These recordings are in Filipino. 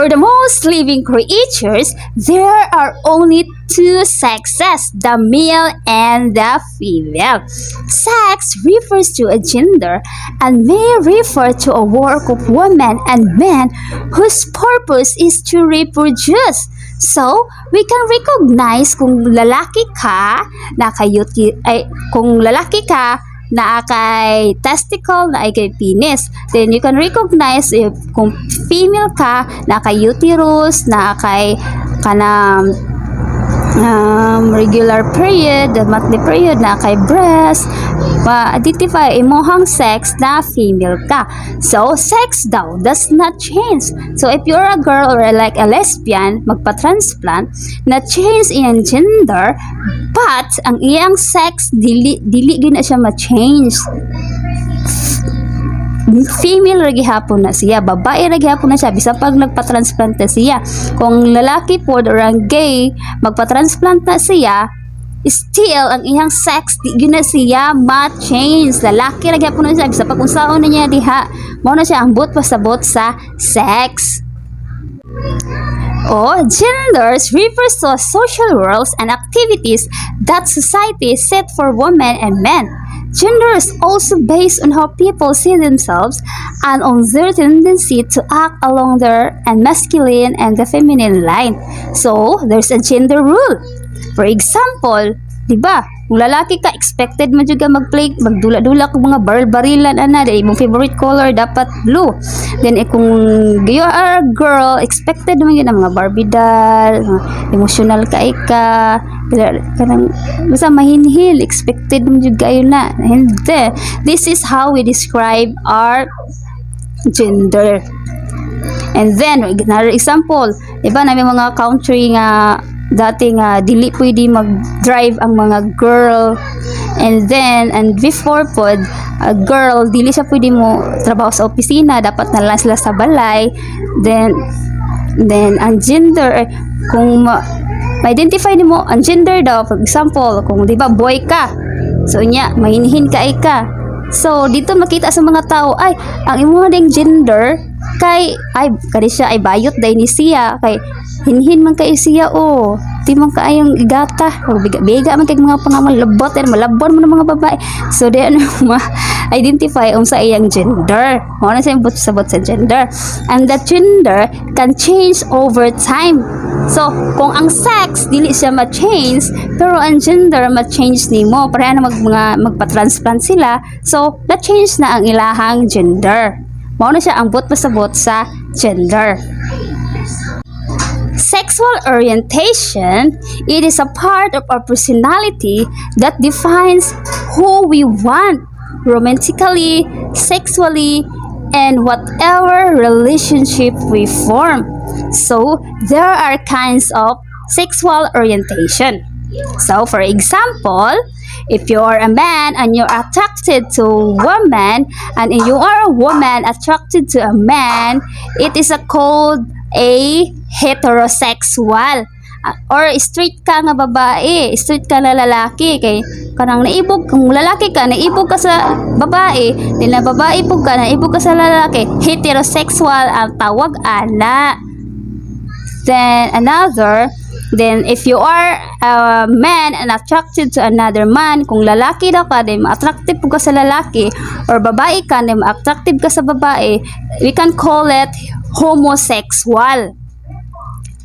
For the most living creatures, there are only two sexes, the male and the female. Sex refers to a gender and may refer to a work of women and men whose purpose is to reproduce. So, we can recognize kung lalaki ka na kung lalaki ka na kay testicle, na kay penis. Then you can recognize if kung female ka na kay uterus, na kay kanang regular period, monthly period, na kay breast. Ma-identify imohang sex na female ka. So, sex daw does not change. So, if you're a girl or like a lesbian, magpa-transplant, na change iyang gender, but ang iyang sex, dili gyud na siya ma-change. Female ra gihapon na siya, babae ra gihapon na siya bisan pag nagpa-transplant na siya. Kung lalaki po or ang gay magpa-transplant na siya, still ang iyang sex di gyud na siya ma-change. Lalaki ra gihapon na siya bisan pag unsaon na niya diha, mao na siya ambot pasabot sa sex. Genders refers to social roles and activities that society set for women and men. Gender is also based on how people see themselves and on their tendency to act along their masculine and the feminine line. So, there's a gender rule. For example, diba, kung lalaki ka, expected mo juga mag-play, magdula-dula kung mga baril-barilan, dahil mong favorite color dapat blue. Then, kung you are a girl, expected mo yun ang mga Barbie doll, emotional ka, kanang basta mahinhil, expected mo juga yun na. Hindi. This is how we describe our gender. And then, another example, diba, na may mga country nga dati nga dili pwede mag-drive ang mga girl, and before pod a girl dili siya pwede mo trabaho sa opisina, dapat na lang sila sa balay. Then ang gender, kung ma-identify nimo ang gender daw, for example kung di ba boy ka, so nya mahinhin ka. So dito makita sa mga tao ay ang imo ding gender kay kani siya ay bayot day ni siya, kay hinhin man kay siya di man kaayong igata o biga man kay mga pangamalabot and malabon mo ng mga babae. So then ma-identify sa iyang gender, mo na sa sabot sa gender, and that gender can change over time. So kung ang sex dili siya ma-change, pero ang gender ma-change nimo, pareha na magpa-transplant sila, so na-change na ang ilahang gender. Mao na siya ang pasabot sa gender. Sexual orientation, it is a part of our personality that defines who we want romantically, sexually, and whatever relationship we form. So, there are kinds of sexual orientation. So, for example, if you are a man and you're attracted to a woman, and you are a woman attracted to a man, it is called a heterosexual. Or straight ka nga babae, straight ka na lalaki, kay kanang naibog, kung lalaki ka naibog ka sa babae, din na babae po ka naibog ka sa lalaki, heterosexual ang tawag ana. Then if you are a man and attracted to another man, kung lalaki daw ka, then attractive po ka sa lalaki, or babae ka, then attractive ka sa babae, we can call it homosexual.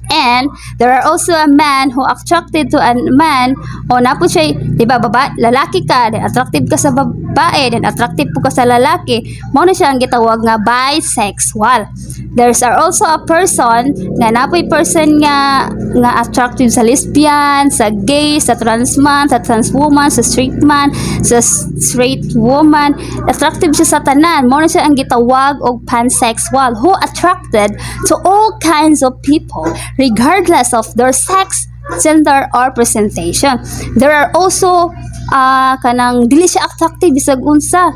And there are also a man who attracted to a man, o napo siya, di ba, lalaki ka, then attractive ka sa babae, then attractive po ka sa lalaki, mo na siya ang gitawag nga bisexual. There's also a person nga napoy person nga attractive sa lesbian, sa gay, sa trans man, sa trans woman, sa straight man, sa straight woman, attractive siya sa tanan, mo na siya ang gitawag og pansexual, who attracted to all kinds of people regardless of their sex, gender, or presentation. There are also kanang dili siya attractive bisag unsa.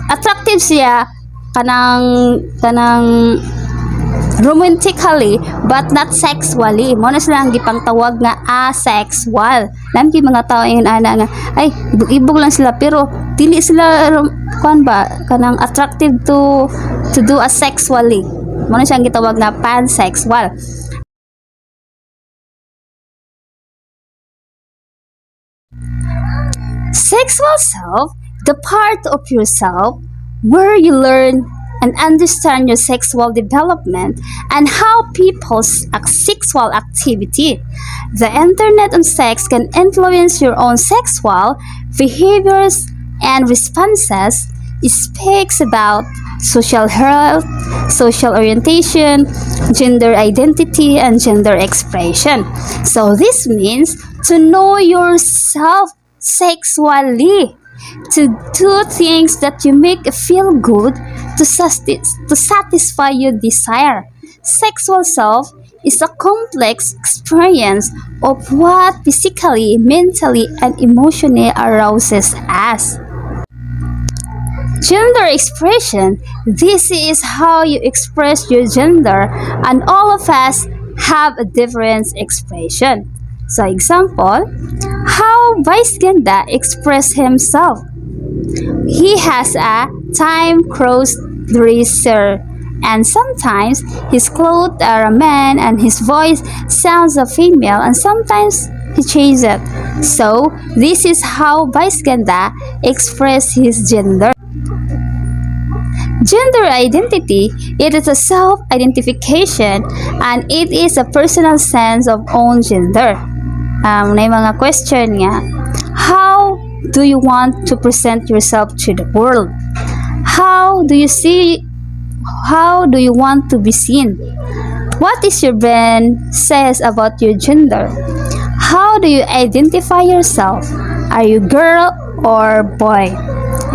Attractive siya kanang romantically but not sexually. Mo na sila ang gipang tawag nga asexual. Lampi mga tao yung ana nga ay ibog lang sila pero dili sila kanang attractive to do asexually. Mao na siya ang gitawag na pansexual. Sexual self, the part of yourself where you learn and understand your sexual development and how people's sexual activity. The internet on sex can influence your own sexual behaviors and responses. It speaks about social health, social orientation, gender identity, and gender expression. So this means to know yourself sexually, to do things that you make you feel good, to satisfy your desire. Sexual self is a complex experience of what physically, mentally, and emotionally arouses us. Gender expression. This is how you express your gender, and all of us have a different expression. So example, how Vice Ganda express himself. He has a time-crossed dresser, and sometimes his clothes are a man and his voice sounds a female, and sometimes he changes it. So this is how Vice Ganda express his gender. Gender identity, it is a self-identification and it is a personal sense of own gender. May mga question nga, how do you want to present yourself to the world? How do you want to be seen? What is your brain says about your gender? How do you identify yourself? Are you girl or boy?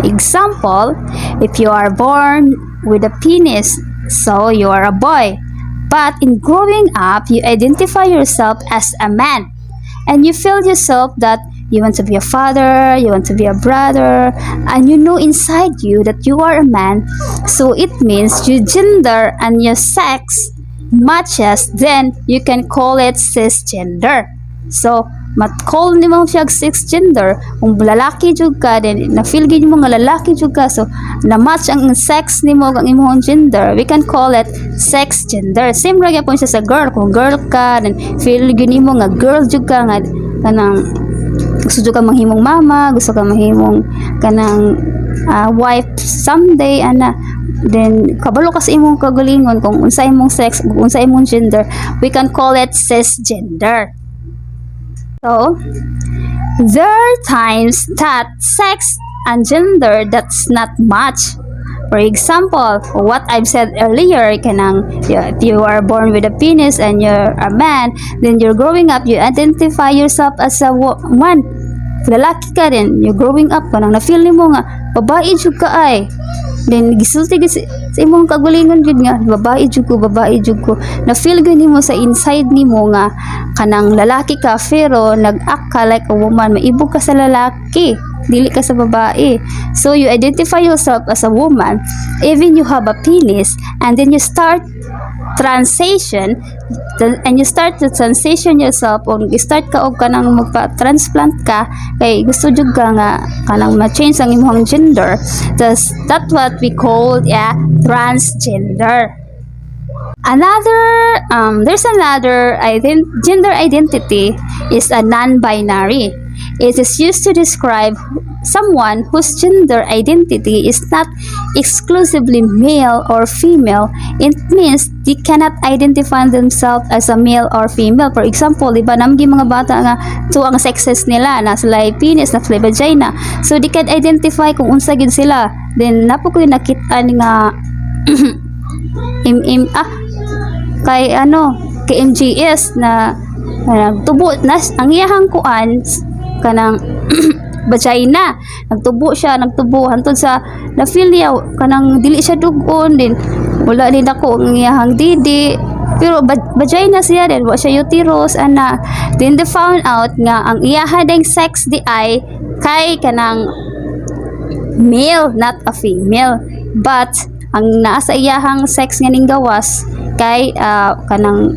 Example, if you are born with a penis, so you are a boy. But in growing up, you identify yourself as a man. And you feel yourself that you want to be a father, you want to be a brother, and you know inside you that you are a man. So it means your gender and your sex matches, then you can call it cisgender. So, mat-call ni mo siya cisgender. Kung lalaki jud ka, then na-feel gid mo nga lalaki jud ka, so na-match ang sex nimo ang imong gender, we can call it sex gender. Same ra gyapon siya sa girl. Kung girl ka, then feel gid nimo nga girl jud ka, nga kanang gusto jud ka mahimong mama, gusto ka mahimong kanang wife someday, ana. Then kabalo ka sa imong kagalingon kung unsa imong sex, kung unsa imong gender, we can call it cisgender. So, there are times that sex and gender that's not much. For example, what I've said earlier, if you are born with a penis and you're a man, then you're growing up, you identify yourself as a woman. Lalaki ka din, you're growing up, kanang na-feel mo nga, babae jud ka ay. Then gisulti sa imong kagalingon jud nga, babae jud ko. Na-feel gani mo sa inside nimo nga kanang lalaki ka, pero nag-act ka like a woman, maibog ka sa lalaki, dili ka sa babae. So you identify yourself as a woman, even you have a penis, and then you start transition, and you start to transition yourself, o start ka og kanang magpa-transplant ka, kay gusto jud ka nga kanang ma-change ang imong gender. That's what we call a transgender. There's another gender identity is a non-binary. It is used to describe someone whose gender identity is not exclusively male or female. It means they cannot identify themselves as a male or female. For example, diba namgi mga bata nga to ang sexes nila, na sila penis, na sila vagina. So they can identify kung unsa gid sila. Then napo ko nakita nga kay MGS na tubo na ang iyahang kuan kanang vagina, nagtubo hantod sa na feel niya kanang dili siya dugon, din wala din ako ang iyahang didi, pero vagina siya din, wa siya uterus ana. Then they found out nga ang iyaha ding sex di ay kay kanang male, not a female, but ang naa sa iyahang sex nga ning gawas kay kanang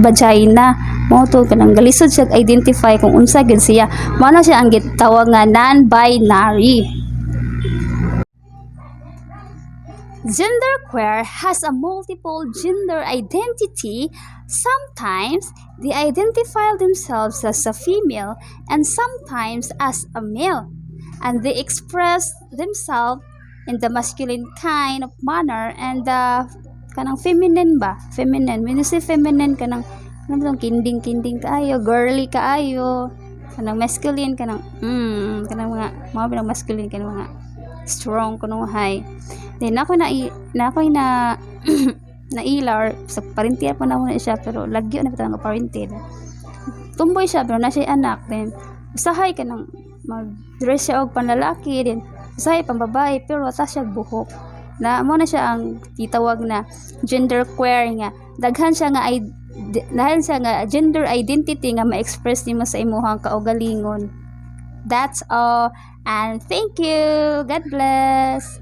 vagina. Mo to kanang galisod siya identify kung unsa gid siya. Mao na siya ang gitawag nga non-binary. Genderqueer has a multiple gender identity. Sometimes they identify themselves as a female and sometimes as a male. And they express themselves in the masculine kind of manner and the kanang feminine ba? Feminine. When you say feminine, kanang ano ba tong kinding-kinding kaayo, girly kaayo, kanang masculine, kanang mga pinang masculine, kanang mga strong, kanang high. Then ako nailar sa parintiya pa na muna siya pero lagyo na pa parinted. Tumboy siya pero na siya anak then usahay ka nang mag-dress siya og panlalaki din usahay pang babae pero wala siya buhok. Na mo na siya ang titawag na genderqueer nga daghan siya nga gender identity nga ma-express nimo sa imong kaugalingon. That's all and thank you. God bless.